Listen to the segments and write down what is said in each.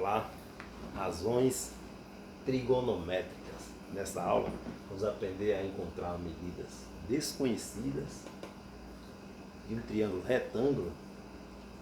Olá, razões trigonométricas. Nessa aula, vamos aprender a encontrar medidas desconhecidas de um triângulo retângulo,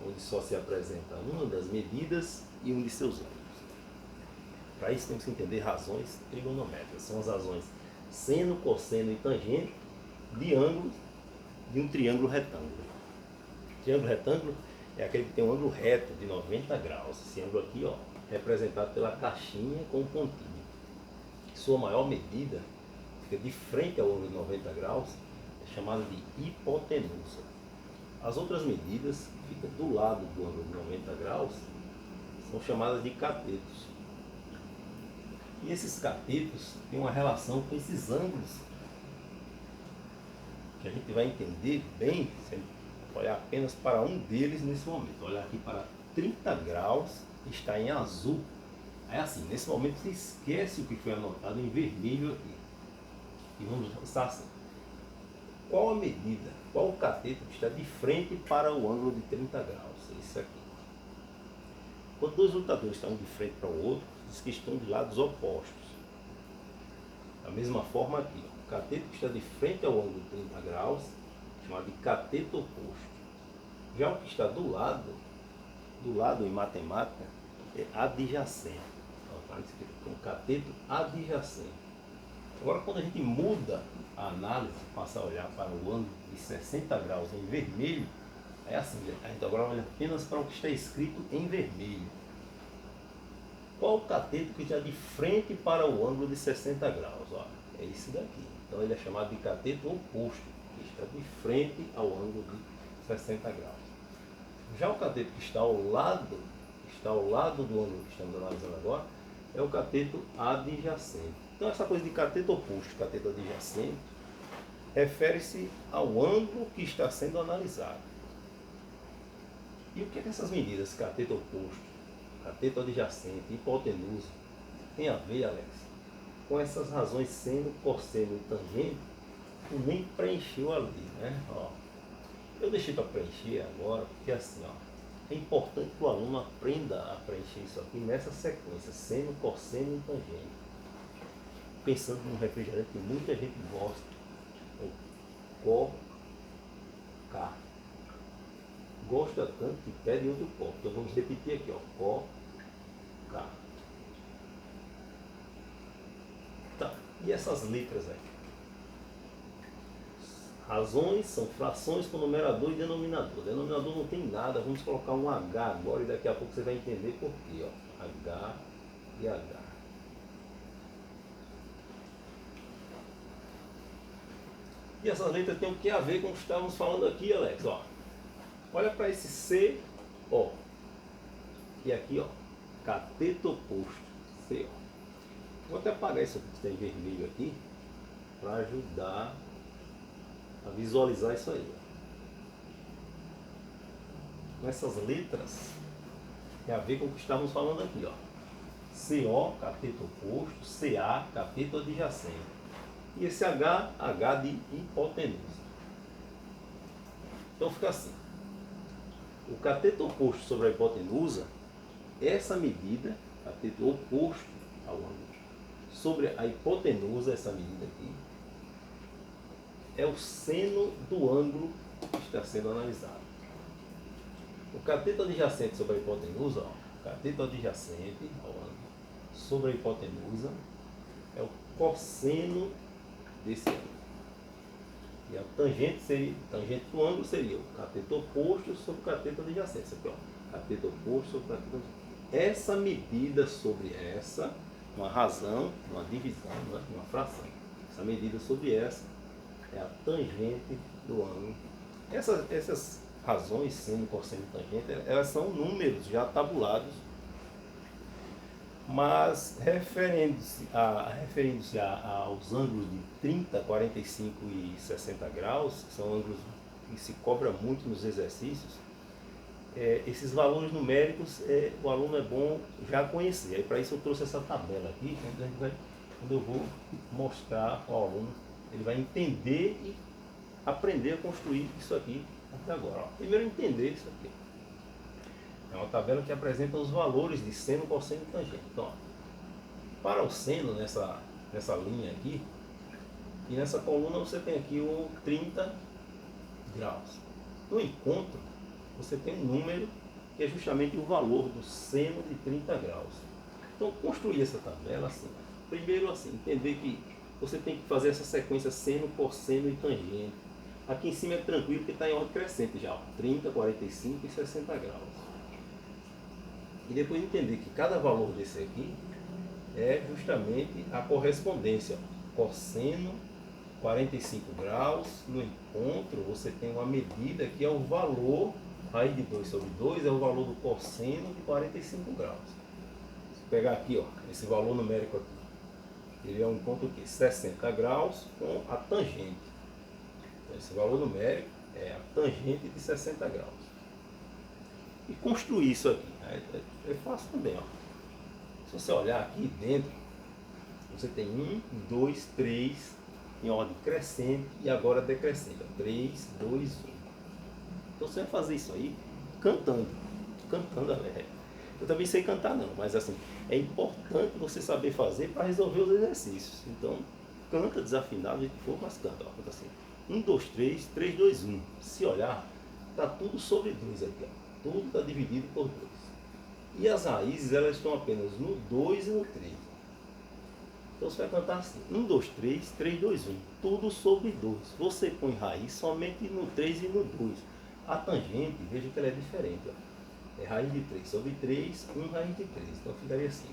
onde só se apresenta uma das medidas e um de seus ângulos. Para isso, temos que entender razões trigonométricas. São as razões seno, cosseno e tangente de ângulos de um triângulo retângulo. Triângulo retângulo é aquele que tem um ângulo reto de 90 graus. Esse ângulo aqui, ó, representado pela caixinha com pontinho. Sua maior medida fica de frente ao ângulo de 90 graus, é chamada de hipotenusa. As outras medidas que ficam do lado do ângulo de 90 graus são chamadas de catetos. E esses catetos têm uma relação com esses ângulos, que a gente vai entender bem se a gente olhar apenas para um deles nesse momento. Olhar aqui para 30 graus, está em azul. É assim, nesse momento você esquece o que foi anotado em vermelho aqui. E vamos pensar assim. Qual a medida, qual o cateto que está de frente para o ângulo de 30 graus? Esse aqui. Quando dois lutadores estão de frente para o outro, diz que estão de lados opostos. Da mesma forma aqui, o cateto que está de frente ao ângulo de 30 graus, chamado de cateto oposto. Já o que está do lado em matemática, é adjacente. Então, um cateto adjacente. Agora, quando a gente muda a análise, passa a olhar para o ângulo de 60 graus em vermelho, é assim, a gente agora olha apenas para o que está escrito em vermelho. Qual o cateto que está de frente para o ângulo de 60 graus? Ó, é esse daqui. Então ele é chamado de cateto oposto, que está de frente ao ângulo de 60 graus. Já o cateto que está ao lado do ângulo que estamos analisando agora, é o cateto adjacente. Então essa coisa de cateto oposto, cateto adjacente, refere-se ao ângulo que está sendo analisado. E o que é que essas medidas, cateto oposto, cateto adjacente, hipotenusa, tem a ver, Alex, com essas razões seno, cosseno e tangente? Tu nem preencheu ali, né? Ó, eu deixei para preencher agora, porque assim, ó, é importante que o aluno aprenda a preencher isso aqui nessa sequência, seno, cosseno e tangente. Pensando num refrigerante que muita gente gosta, o Coca. Gosta tanto que pede outro copo. Então vamos repetir aqui, ó, Coca. Tá, e essas letras aí? Razões são frações com numerador e denominador. Denominador não tem nada, vamos colocar um H agora e daqui a pouco você vai entender por quê, ó. H e H. E essas letras têm o que a ver com o que estávamos falando aqui, Alex, ó. Olha para esse C, ó. E aqui, ó, cateto oposto, C, ó. Vou até apagar isso aqui que está em vermelho aqui, para ajudar a visualizar isso aí. Essas letras tem a ver com o que estávamos falando aqui, ó. CO, cateto oposto, CA, cateto adjacente. E esse H, H de hipotenusa. Então fica assim. O cateto oposto sobre a hipotenusa, essa medida, cateto oposto ao ângulo, sobre a hipotenusa, essa medida aqui, é o seno do ângulo que está sendo analisado. O cateto adjacente sobre a hipotenusa, ó, cateto adjacente ao ângulo sobre a hipotenusa é o cosseno desse ângulo. E a tangente do ângulo seria o cateto oposto sobre o cateto adjacente. Isso aqui, ó, cateto oposto sobre o cateto adjacente. Essa medida sobre essa, uma razão, uma divisão, né, uma fração. Essa medida sobre essa é a tangente do ângulo. Essas razões, seno, cosseno e tangente, elas são números já tabulados, mas referindo-se aos ângulos de 30, 45 e 60 graus, que são ângulos que se cobra muito nos exercícios, esses valores numéricos o aluno é bom já conhecer. Aí, para isso eu trouxe essa tabela aqui, onde eu vou mostrar ao aluno, ele vai entender e aprender a construir isso aqui até agora. Ó. Primeiro entender isso aqui. É uma tabela que apresenta os valores de seno, cosseno e tangente. Então, ó, para o seno, nessa linha aqui, e nessa coluna você tem aqui o 30 graus. No encontro, você tem um número que é justamente o valor do seno de 30 graus. Então, construir essa tabela assim. Primeiro, assim, entender que você tem que fazer essa sequência seno, cosseno e tangente. Aqui em cima é tranquilo porque está em ordem crescente já, ó, 30, 45 e 60 graus. E depois entender que cada valor desse aqui é justamente a correspondência. Ó. Cosseno, 45 graus, no encontro você tem uma medida que é o valor, raiz de 2 sobre 2 é o valor do cosseno de 45 graus. Se pegar aqui, ó, esse valor numérico aqui, ele é um encontro aqui, 60 graus com a tangente. Então, esse valor numérico é a tangente de 60 graus. E construir isso aqui é fácil também. Ó. Se você olhar aqui dentro, você tem 1, 2, 3 em ordem crescente e agora decrescente. 3, 2, 1. Então você vai fazer isso aí cantando. Cantando a letra. Eu também sei cantar não, mas assim, é importante você saber fazer para resolver os exercícios. Então, canta desafinado, o que for, mas canta. Ó, canta assim. 1, 2, 3, 3, 2, 1. Se olhar, está tudo sobre 2 aqui. Ó. Tudo está dividido por 2. E as raízes, elas estão apenas no 2 e no 3. Então você vai cantar assim, 1, 2, 3, 3, 2, 1, tudo sobre 2. Você põe raiz somente no 3 e no 2. A tangente, veja que ela é diferente. Ó. É raiz de 3 sobre 3, 1 raiz de 3. Então ficaria assim,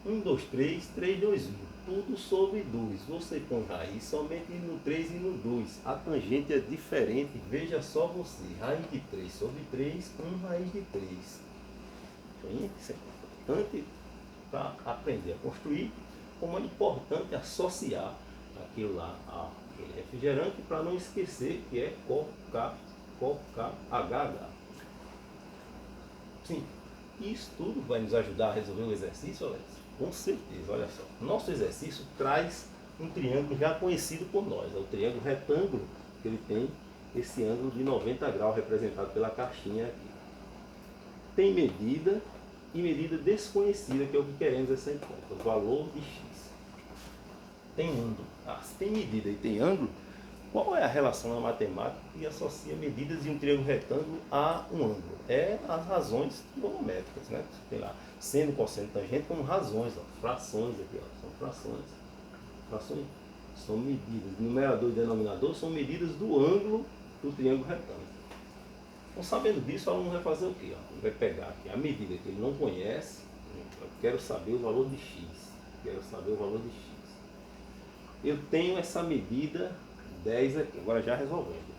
1, 2, 3, 3, 2, 1, tudo sobre 2. Você põe raiz somente no 3 e no 2. A tangente é diferente, veja só você. Raiz de 3 sobre 3, 1 raiz de 3. Isso é importante para aprender a construir, como é importante associar aquilo lá àquele refrigerante para não esquecer que é Coca, HH. Sim, isso tudo vai nos ajudar a resolver o exercício, Alex? Com certeza, olha só. Nosso exercício traz um triângulo já conhecido por nós, é o triângulo retângulo, que ele tem esse ângulo de 90 graus representado pela caixinha aqui. Tem medida e medida desconhecida, que é o que queremos essa em conta, o valor de x. Tem ângulo. Se tem medida e tem ângulo, qual é a relação na matemática que associa medidas de um triângulo retângulo a um ângulo? É as razões trigonométricas, né? Tem lá seno, cosseno, tangente como razões, ó, frações aqui, ó, são frações. Frações são medidas, numerador e denominador são medidas do ângulo do triângulo retângulo. Então, sabendo disso, o aluno vai fazer o quê? Ele vai pegar aqui a medida que ele não conhece. Eu quero saber o valor de x. Quero saber o valor de x. Eu tenho essa medida 10 aqui. Agora já resolvendo.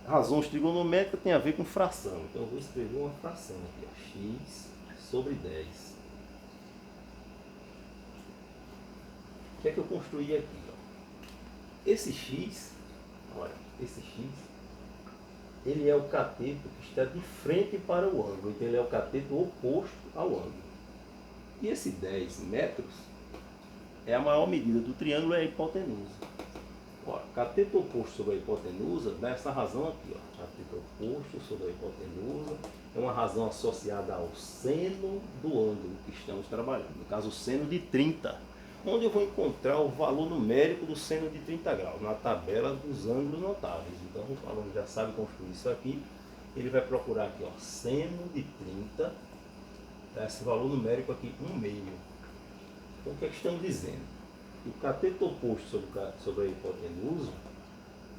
Razões trigonométricas tem a ver com fração. Então eu vou escrever uma fração aqui. Ó, x sobre 10. O que é que eu construí aqui? Ó? Esse x, olha, esse x, ele é o cateto que está de frente para o ângulo, então ele é o cateto oposto ao ângulo. E esse 10 metros é a maior medida do triângulo, é a hipotenusa. Ora, cateto oposto sobre a hipotenusa dá essa razão aqui, ó. Cateto oposto sobre a hipotenusa é uma razão associada ao seno do ângulo que estamos trabalhando, no caso o seno de 30. Onde eu vou encontrar o valor numérico do seno de 30 graus? Na tabela dos ângulos notáveis. Então o aluno já sabe construir isso aqui. Ele vai procurar aqui, ó, seno de 30, tá? Esse valor numérico aqui, 1/2. Então o que é que estamos dizendo? O cateto oposto sobre a hipotenusa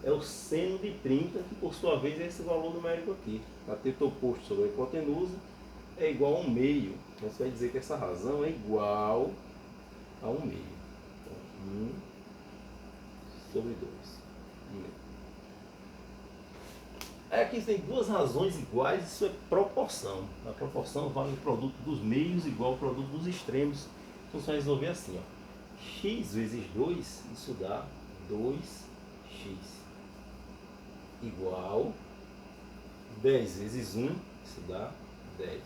é o seno de 30, que por sua vez é esse valor numérico aqui. Cateto oposto sobre a hipotenusa é igual a 1/2. Então você vai dizer que essa razão é igual a 1/2. Então, 1 sobre 2. 1/2. Aí aqui tem duas razões iguais, isso é proporção. A proporção vale o produto dos meios igual ao produto dos extremos. Então você vai resolver assim, ó. X vezes 2, isso dá 2x. Igual 10 vezes 1, isso dá 10.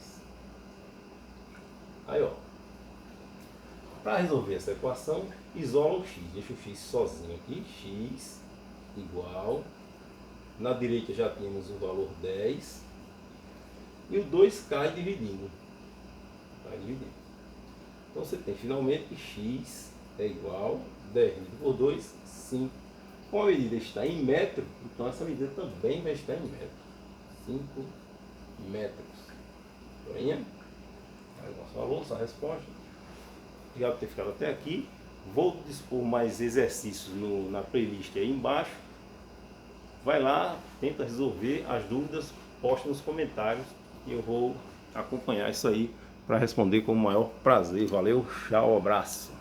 Aí, ó. Para resolver essa equação, isola o x. Deixa o x sozinho aqui. X igual. Na direita já tínhamos o valor 10. e o 2 cai dividindo. Cai dividindo. Então você tem finalmente que x é igual a 10 dividido por 2, 5. Como a medida está em metro, então essa medida também vai estar em metro. 5 metros. Joinha? Aí nosso valor, nossa resposta. Obrigado por ter ficado até aqui. Vou dispor mais exercícios na playlist aí embaixo. Vai lá, tenta resolver as dúvidas, posta nos comentários e eu vou acompanhar isso aí para responder com o maior prazer. Valeu, tchau, abraço.